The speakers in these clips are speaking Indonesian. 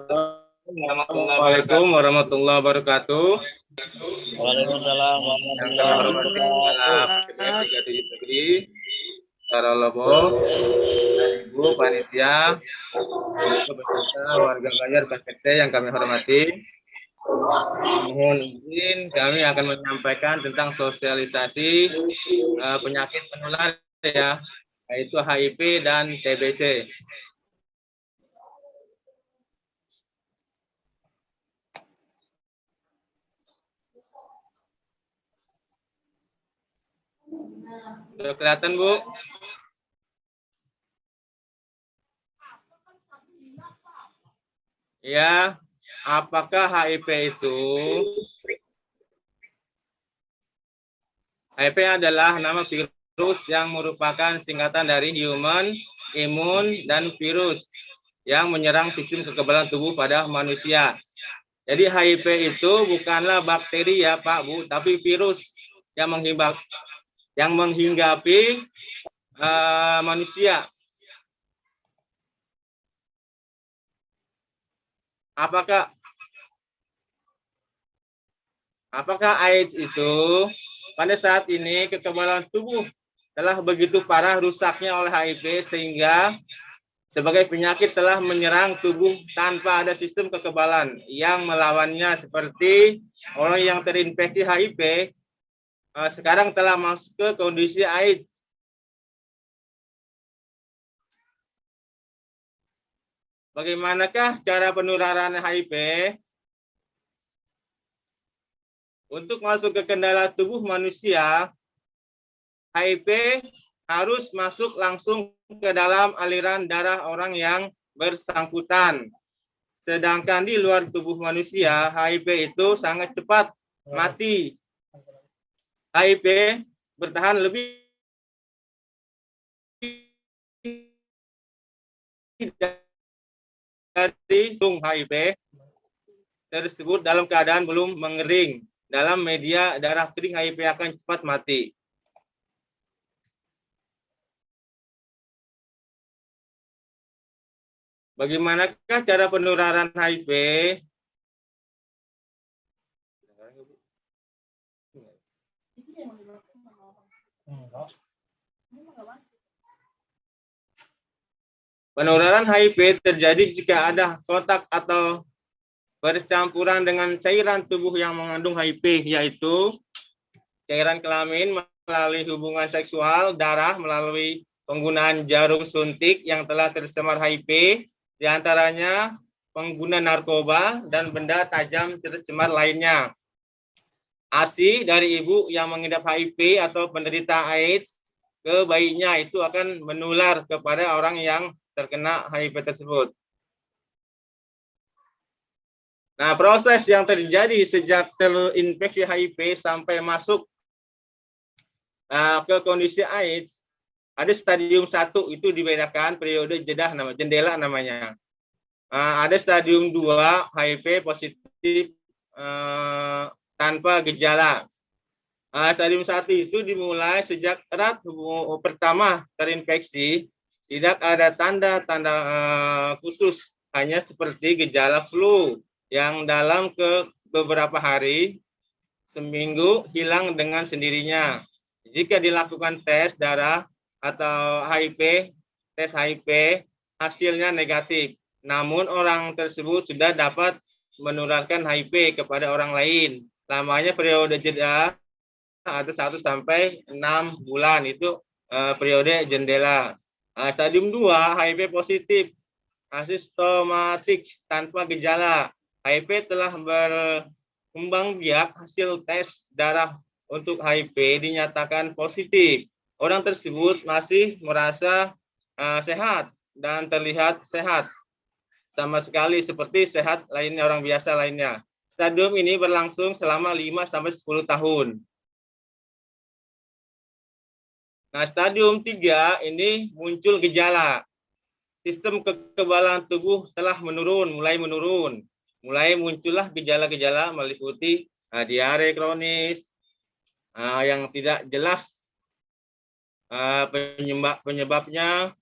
Assalamualaikum warahmatullahi wabarakatuh. Waalaikumsalam Yang kami warahmatullahi hormati wabarakatuh. kepala PPP 37 Negeri, Para Lobo, dan Ibu Panitia, beserta warga Banjar KPT yang kami hormati. Mohon izin, kami akan menyampaikan tentang sosialisasi penyakit menular ya, yaitu HIV dan TBC. Sudah kelihatan, Bu? Ya, apakah HIV itu? HIV adalah nama virus yang merupakan singkatan dari human, imun, dan virus yang menyerang sistem kekebalan tubuh pada manusia. Jadi HIV itu bukanlah bakteri ya Pak Bu, tapi virus yang menghinggapi manusia. Apakah AIDS itu pada saat ini kekebalan tubuh telah begitu parah rusaknya oleh HIV sehingga sebagai penyakit telah menyerang tubuh tanpa ada sistem kekebalan yang melawannya, seperti orang yang terinfeksi HIV sekarang telah masuk ke kondisi AIDS. Bagaimanakah cara penularan HIV? Untuk masuk ke kendala tubuh manusia, HIV harus masuk langsung ke dalam aliran darah orang yang bersangkutan. Sedangkan di luar tubuh manusia, HIV itu sangat cepat mati. HIV bertahan lebih dari HIV tersebut dalam keadaan belum mengering. Dalam media darah kering, HIV akan cepat mati. Bagaimanakah cara penularan HIV? Penularan HIV terjadi jika ada kontak atau bercampuran dengan cairan tubuh yang mengandung HIV, yaitu cairan kelamin melalui hubungan seksual, darah melalui penggunaan jarum suntik yang telah tercemar HIV, diantaranya pengguna narkoba dan benda tajam tercemar lainnya. ASI dari ibu yang mengidap HIV atau penderita AIDS ke bayinya itu akan menular kepada orang yang terkena HIV tersebut. Nah, proses yang terjadi sejak terinfeksi HIV sampai masuk ke kondisi AIDS, ada stadium 1 itu dibedakan periode jendela namanya. Ada stadium 2 HIV positif tanpa gejala. Stadium 1 itu dimulai sejak erat pertama terinfeksi, tidak ada tanda-tanda khusus, hanya seperti gejala flu yang dalam beberapa hari, seminggu hilang dengan sendirinya. Jika dilakukan tes darah atau tes HIV, hasilnya negatif. Namun orang tersebut sudah dapat menularkan HIV kepada orang lain. Lamanya periode jeda atau 1 sampai 6 bulan, itu periode jendela. Stadium 2 HIV positif asimptomatik tanpa gejala. HIV telah berkembang biak, hasil tes darah untuk HIV dinyatakan positif. Orang tersebut masih merasa sehat dan terlihat sehat, sama sekali seperti sehat lainnya, orang biasa lainnya. Stadium ini berlangsung selama 5 sampai 10 tahun. Nah, stadium 3 ini muncul gejala. Sistem kekebalan tubuh telah mulai menurun. Mulai muncullah gejala-gejala meliputi diare kronis yang tidak jelas penyebabnya,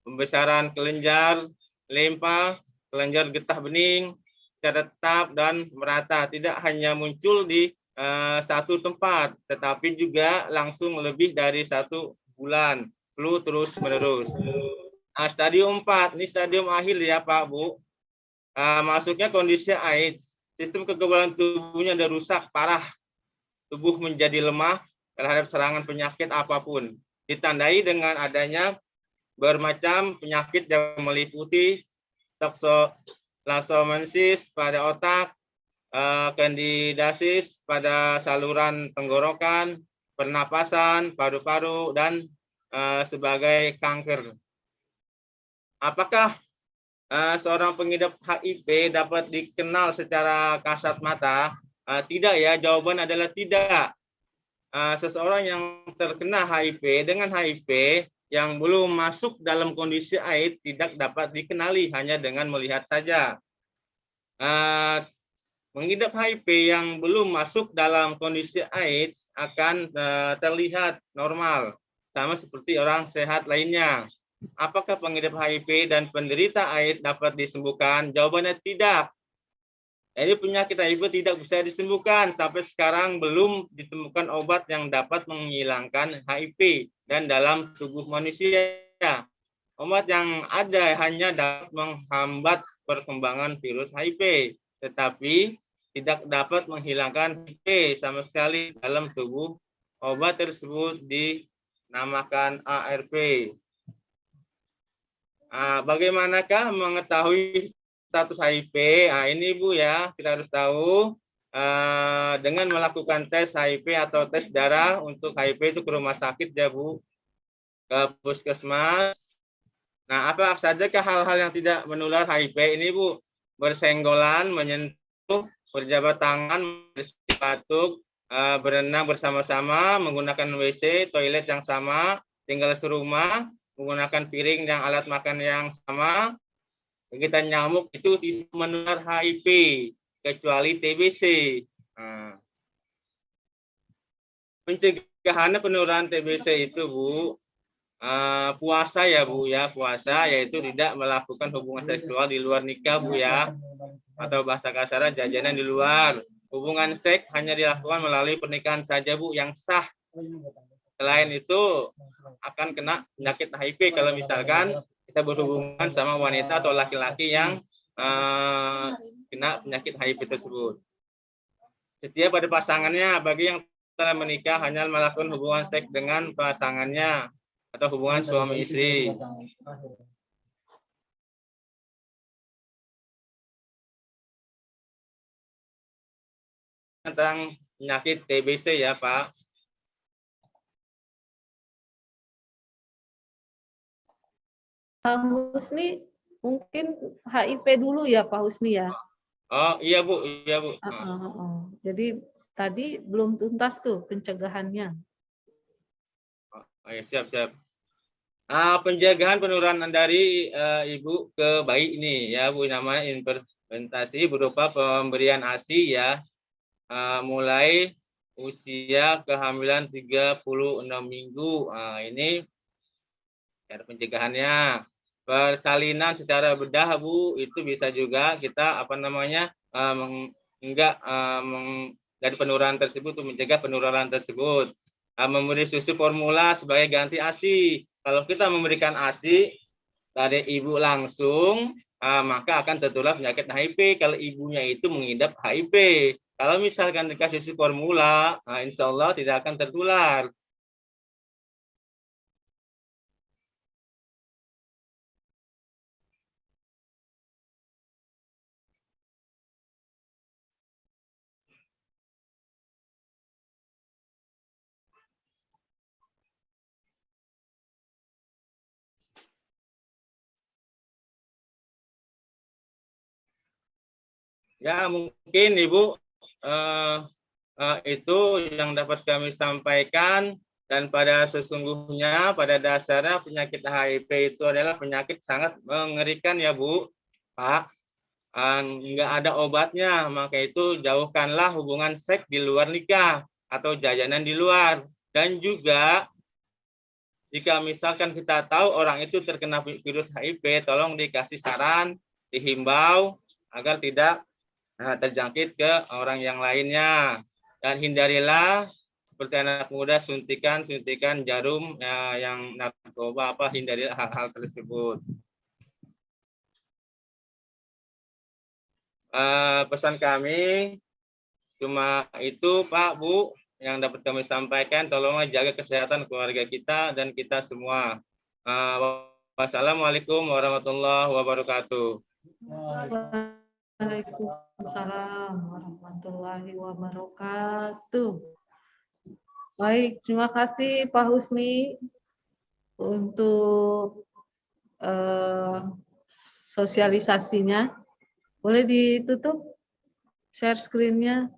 pembesaran kelenjar, limpa, kelenjar getah bening secara tetap dan merata, tidak hanya muncul di satu tempat, tetapi juga langsung lebih dari 1 bulan, flu terus menerus. Nah, stadium 4, ini stadium akhir ya Pak Bu. Masuknya kondisi AIDS, sistem kekebalan tubuhnya ada rusak parah, tubuh menjadi lemah terhadap serangan penyakit apapun, ditandai dengan adanya bermacam penyakit yang meliputi toxoplasmosis pada otak, kandidasis pada saluran tenggorokan, pernapasan, paru-paru, dan sebagai kanker. Apakah seorang pengidap HIV dapat dikenal secara kasat mata? Tidak ya, jawaban adalah tidak. Seseorang yang terkena HIV dengan HIV yang belum masuk dalam kondisi AIDS tidak dapat dikenali hanya dengan melihat saja. Mengidap HIV yang belum masuk dalam kondisi AIDS akan terlihat normal, sama seperti orang sehat lainnya. Apakah pengidap HIV dan penderita AIDS dapat disembuhkan? Jawabannya tidak. Jadi penyakit HIV tidak bisa disembuhkan. Sampai sekarang belum ditemukan obat yang dapat menghilangkan HIV dan dalam tubuh manusia. Obat yang ada hanya dapat menghambat perkembangan virus HIV, tetapi tidak dapat menghilangkan HIV sama sekali dalam tubuh. Obat tersebut dinamakan ARV. Bagaimanakah mengetahui status HIV? Ini Bu ya, kita harus tahu dengan melakukan tes HIV atau tes darah untuk HIV itu ke rumah sakit ya Bu, ke puskesmas. Nah, apa sajakah hal-hal yang tidak menular HIV ini Bu? Bersenggolan, menyentuh, berjabat tangan, batuk, berenang bersama-sama, menggunakan WC, toilet yang sama, tinggal serumah, menggunakan piring dan alat makan yang sama. Gigitan nyamuk itu tidak menular HIV kecuali TBC. Pencegahan penularan TBC itu Bu, puasa ya Bu ya, puasa yaitu tidak melakukan hubungan seksual di luar nikah Bu ya, atau bahasa kasarnya jajanan di luar. Hubungan seks hanya dilakukan melalui pernikahan saja Bu yang sah. Selain itu akan kena penyakit HIV kalau misalkan kita berhubungan sama wanita atau laki-laki yang kena penyakit HIV tersebut. Setia pada pasangannya, bagi yang telah menikah hanya melakukan hubungan seks dengan pasangannya atau hubungan suami istri. Tentang penyakit TBC ya Pak. Pak Husni, mungkin HIV dulu ya Pak Husni ya. Oh iya Bu, iya Bu. Jadi tadi belum tuntas tuh pencegahannya. Ya, siap. Penjagaan penularan dari ibu ke bayi ini ya Bu, namanya implementasi berupa pemberian ASI ya, mulai usia kehamilan 36 minggu. Ini cara pencegahannya. Persalinan secara bedah Bu, itu bisa juga kita dari penularan tersebut untuk mencegah penularan tersebut. Memberi susu formula sebagai ganti ASI. Kalau kita memberikan ASI dari ibu langsung, maka akan tertular penyakit HIV kalau ibunya itu mengidap HIV. Kalau misalkan dikasih susu formula, insya Allah tidak akan tertular. Ya mungkin Ibu itu yang dapat kami sampaikan, dan pada sesungguhnya pada dasarnya penyakit HIV itu adalah penyakit sangat mengerikan ya Bu, Pak. Nggak ada obatnya, maka itu jauhkanlah hubungan seks di luar nikah atau jajanan di luar. Dan juga jika misalkan kita tahu orang itu terkena virus HIV, tolong dikasih saran dihimbau agar tidak terjangkit ke orang yang lainnya. Dan hindarilah seperti anak muda suntikan jarum yang narkoba, hindarilah hal-hal tersebut. Pesan kami cuma itu, Pak, Bu, yang dapat kami sampaikan. Tolonglah jaga kesehatan keluarga kita dan kita semua. Wassalamualaikum warahmatullahi wabarakatuh. Waalaikumsalam warahmatullahi wabarakatuh. Baik, terima kasih Pak Husni untuk sosialisasinya. Boleh ditutup share screen-nya?